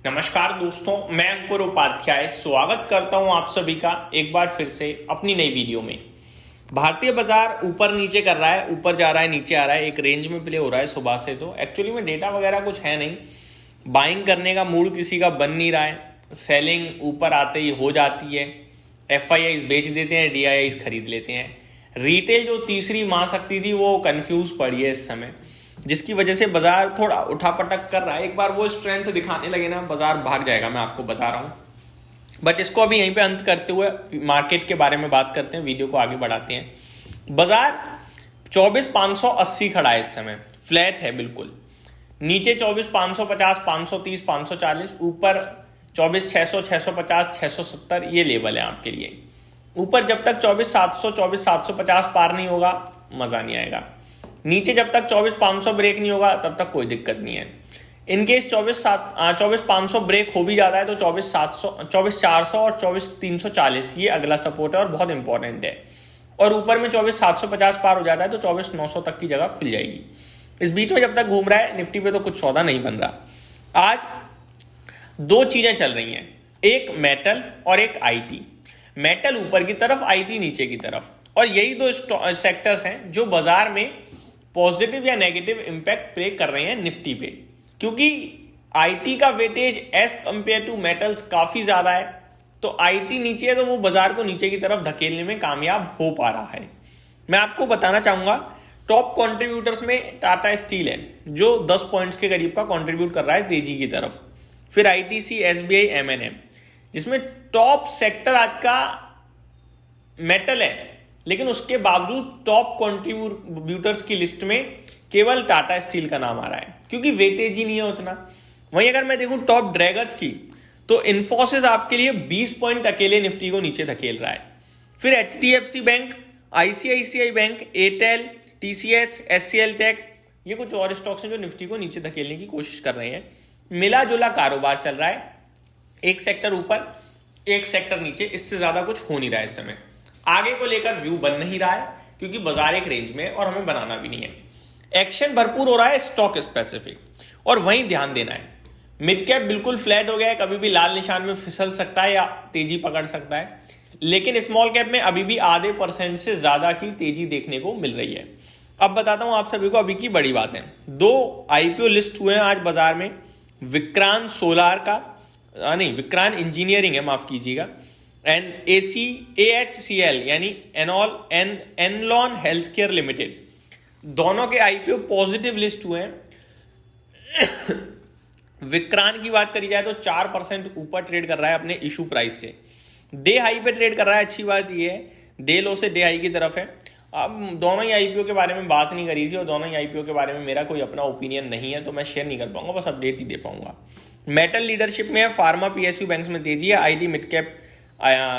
नमस्कार दोस्तों, मैं अंकुर उपाध्याय स्वागत करता हूं आप सभी का एक बार फिर से अपनी नई वीडियो में। भारतीय बाजार ऊपर नीचे कर रहा है, ऊपर जा रहा है, नीचे आ रहा है, एक रेंज में प्ले हो रहा है सुबह से। तो एक्चुअली में डेटा वगैरह कुछ है नहीं, बाइंग करने का मूड किसी का बन नहीं रहा है। सेलिंग ऊपर आते ही हो जाती है, FIIs बेच देते हैं, DIIs खरीद लेते हैं। रिटेल जो तीसरी महाशक्ति थी वो कंफ्यूज पड़ी है इस समय, जिसकी वजह से बाजार थोड़ा उठापटक कर रहा है। एक बार वो स्ट्रेंथ दिखाने लगे ना, बाजार भाग जाएगा, मैं आपको बता रहा हूं। बट इसको अभी यहीं पे अंत करते हुए मार्केट के बारे में बात करते हैं, वीडियो को आगे बढ़ाते हैं। बाजार 24,580 खड़ा है इस समय, फ्लैट है बिल्कुल। नीचे 24,550, 530, 540, ऊपर 24,600, 650, 670 ये लेवल है आपके लिए। ऊपर जब तक 24,700, 24,750 पार नहीं होगा मजा नहीं आएगा। नीचे जब तक 24,500 ब्रेक नहीं होगा तब तक कोई दिक्कत नहीं है। इनकेस 24,500 ब्रेक हो भी जाता है तो 24,700, 24,400 और 24,340 ये अगला सपोर्ट है और बहुत इंपॉर्टेंट है। और ऊपर में 24,750 पार हो जाता है तो 24,900 तक की जगह खुल जाएगी। इस बीच में जब तक घूम रहा है निफ्टी पे तो कुछ सौदा नहीं बन रहा। आज दो चीजें चल रही हैं, एक मेटल और एक IT। मेटल ऊपर की तरफ, IT नीचे की तरफ, और यही दो सेक्टर्स हैं जो बाजार में पॉजिटिव या नेगेटिव इंपैक्ट प्ले कर रहे हैं निफ्टी पे। क्योंकि IT का weightage as compare to metals काफी ज्यादा है, तो IT नीचे है तो वो बाजार को नीचे की तरफ धकेलने में कामयाब हो पा रहा है। मैं आपको बताना चाहूंगा, टॉप कंट्रीब्यूटर्स में टाटा स्टील है जो 10 पॉइंट्स के करीब का कंट्रीब्यूट कर रहा है तेजी की तरफ। फिर ITC, SBI, M&M, जिसमें टॉप सेक्टर आज का मेटल है, लेकिन उसके बावजूद टॉप कंट्रीब्यूटर्स की लिस्ट में केवल टाटा स्टील का नाम आ रहा है, क्योंकि वेटेज ही नहीं है उतना। वहीं अगर मैं देखूं टॉप ड्रैगर्स की, तो इन्फोसिस आपके लिए 20 पॉइंट अकेले निफ्टी को नीचे धकेल रहा है। फिर HDFC bank, ICICI bank, Airtel, TCS, SCL tech, ये कुछ और स्टॉक्स हैं जो निफ्टी को नीचे धकेलने की कोशिश कर रहे हैं। मिला जुला कारोबार चल रहा है, एक सेक्टर ऊपर एक सेक्टर नीचे, इससे ज्यादा कुछ हो नहीं रहा है इस समय। आगे को लेकर व्यू बन नहीं रहा है क्योंकि बाजार एक रेंज में और हमें बनाना भी नहीं है। एक्शन भरपूर हो रहा है स्टॉक स्पेसिफिक, और वहीं ध्यान देना है। मिड कैप बिल्कुल फ्लैट हो गया है, कभी भी लाल निशान में फिसल सकता है या तेजी पकड़ सकता है, लेकिन स्मॉल कैप में अभी भी आधे % से ज्यादा की तेजी देखने को मिल रही है। अब बताता हूं आप सभी को अभी की बड़ी बातें। 2 IPO लिस्ट हुए हैं आज बाजार में। विक्रांत सोलार का विक्रांत इंजीनियरिंग है, माफ कीजिएगा, एंड AHCL यानी एनलॉन हेल्थ केयर लिमिटेड, दोनों के IPO पॉजिटिव लिस्ट हुए हैं। विक्रांत की बात करी जाए तो 4% ऊपर ट्रेड कर रहा है अपने इशू प्राइस से, डे हाई पे ट्रेड कर रहा है। अच्छी बात यह है, डे लो से डे हाई की तरफ है। अब दोनों ही IPO के बारे में बात नहीं करी थी और दोनों ही IPO के बारे में मेरा कोई अपना ओपिनियन नहीं है, तो मैं शेयर नहीं कर पाऊंगा, बस अपडेट ही दे पाऊंगा। मेटल लीडरशिप में है, फार्मा PSU बैंक्स में तेजी है, IT मिड कैप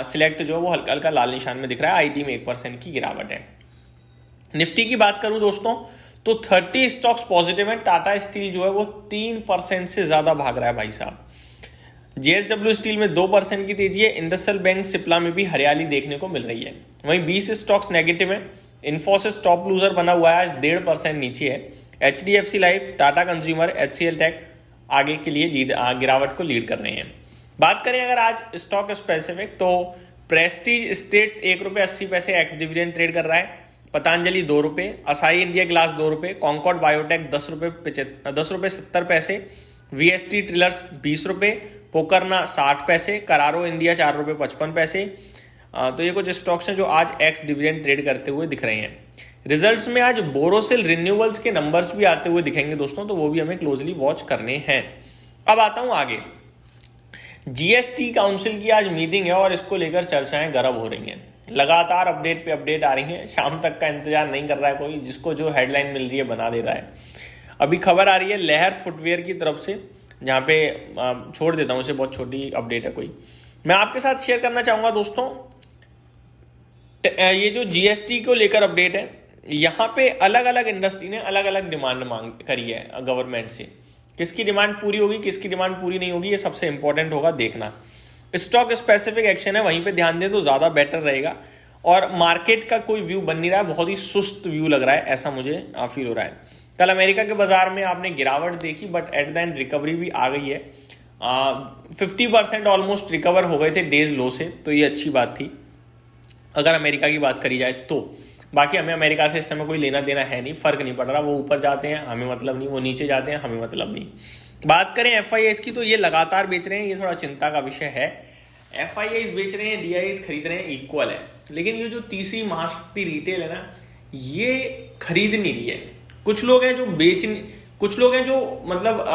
सिलेक्ट जो वो हल्का हल्का लाल निशान में दिख रहा है, IT में 1% की गिरावट है। निफ्टी की बात करूं दोस्तों तो 30 स्टॉक्स पॉजिटिव हैं। टाटा स्टील जो है वो 3% से ज्यादा भाग रहा है भाई साहब। JSW स्टील में 2% की तेजी है। इंडसइंड बैंक, सिप्ला में भी हरियाली देखने को मिल रही है। वहीं 20 स्टॉक्स नेगेटिव हैं। इन्फोसिस टॉप लूजर बना हुआ है, आज 1.5% नीचे है। HDFC life, Tata consumer, HCL tech आगे के लिए गिरावट को लीड कर रहे हैं। बात करें अगर आज स्टॉक स्पेसिफिक, तो Prestige Estates ₹1.80 ex dividend trade कर रहा है। Patanjali ₹2, Asahi India glass ₹2, Concord Biotech ₹10.70, VST Tillers ₹20, Pokarna ₹60, Carraro India ₹4.55। तो ये कुछ स्टॉक्स हैं जो आज एक्स डिविडेंड ट्रेड करते हुए दिख रहे हैं। रिजल्ट्स में आज बोरोसिल रिन्यूएबल्स के नंबर्स भी आते हुए दिखेंगे दोस्तों, तो वो भी हमें क्लोजली वॉच करने हैं। अब आता हूं आगे। GST काउंसिल की आज मीटिंग है और इसको लेकर चर्चाएं गर्म हो रही हैं। लगातार अपडेट पे अपडेट आ रही हैं, शाम तक का इंतजार नहीं कर रहा है कोई, जिसको जो हेडलाइन मिल रही है बना दे रहा है। अभी खबर आ रही है लहर फुटवेयर की तरफ से, जहाँ पे छोड़ देता हूँ इसे, बहुत छोटी अपडेट है कोई। मैं आपके साथ शेयर करना चाहूँगा दोस्तों, ये जो GST को लेकर अपडेट है, यहाँ पे अलग अलग इंडस्ट्री ने अलग अलग डिमांड मांग करी है गवर्नमेंट से। किसकी डिमांड पूरी होगी, किसकी डिमांड पूरी नहीं होगी, ये सबसे इंपॉर्टेंट होगा देखना। स्टॉक स्पेसिफिक एक्शन है, वहीं पे ध्यान दें तो ज्यादा बेटर रहेगा। और मार्केट का कोई व्यू बन नहीं रहा है, बहुत ही सुस्त व्यू लग रहा है, ऐसा मुझे फील हो रहा है। कल अमेरिका के बाजार में आपने गिरावट देखी, but at the end recovery भी आ गई है। 50% ऑलमोस्ट रिकवर हो गए थे डेज लो से, तो ये अच्छी बात थी अगर अमेरिका की बात करी जाए तो। बाकी हमें अमेरिका से इस समय कोई लेना देना है नहीं, फर्क नहीं पड़ रहा, वो ऊपर जाते हैं हमें मतलब नहीं, वो नीचे जाते हैं हमें मतलब नहीं। बात करें FIIs की तो ये लगातार बेच रहे हैं, ये थोड़ा चिंता का विषय है। FIIs बेच रहे हैं, DIIs खरीद रहे हैं, इक्वल है। लेकिन ये जो तीसरी महाशक्ति रिटेल है ना, ये खरीद नहीं रही है। कुछ लोग हैं जो कुछ लोग हैं जो मतलब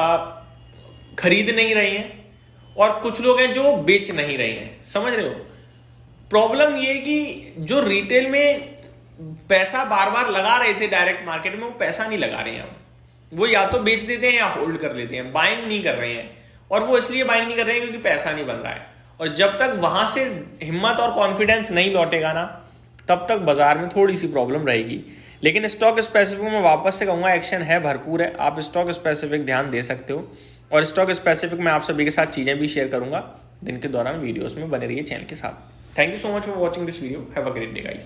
खरीद नहीं रहे हैं, और कुछ लोग हैं जो बेच नहीं रहे हैं। समझ रहे हो? प्रॉब्लम ये कि जो रिटेल में पैसा बार बार लगा रहे थे डायरेक्ट मार्केट में, वो पैसा नहीं लगा रहे हैं अब। वो या तो बेच देते हैं या होल्ड कर लेते हैं, बाइंग नहीं कर रहे हैं। और वो इसलिए बाइंग नहीं कर रहे हैं क्योंकि पैसा नहीं बन रहा है। और जब तक वहां से हिम्मत और कॉन्फिडेंस नहीं लौटेगा ना, तब तक बाजार में थोड़ी सी प्रॉब्लम रहेगी। लेकिन स्टॉक स्पेसिफिक में वापस से कहूंगा, एक्शन है, भरपूर है। आप स्टॉक स्पेसिफिक ध्यान दे सकते हो, और स्टॉक स्पेसिफिक में आप सभी के साथ चीजें भी शेयर करूंगा दिन के दौरान। वीडियोस में बने रहिए चैनल के साथ। Thank you so much for watching this video. Have a great day guys.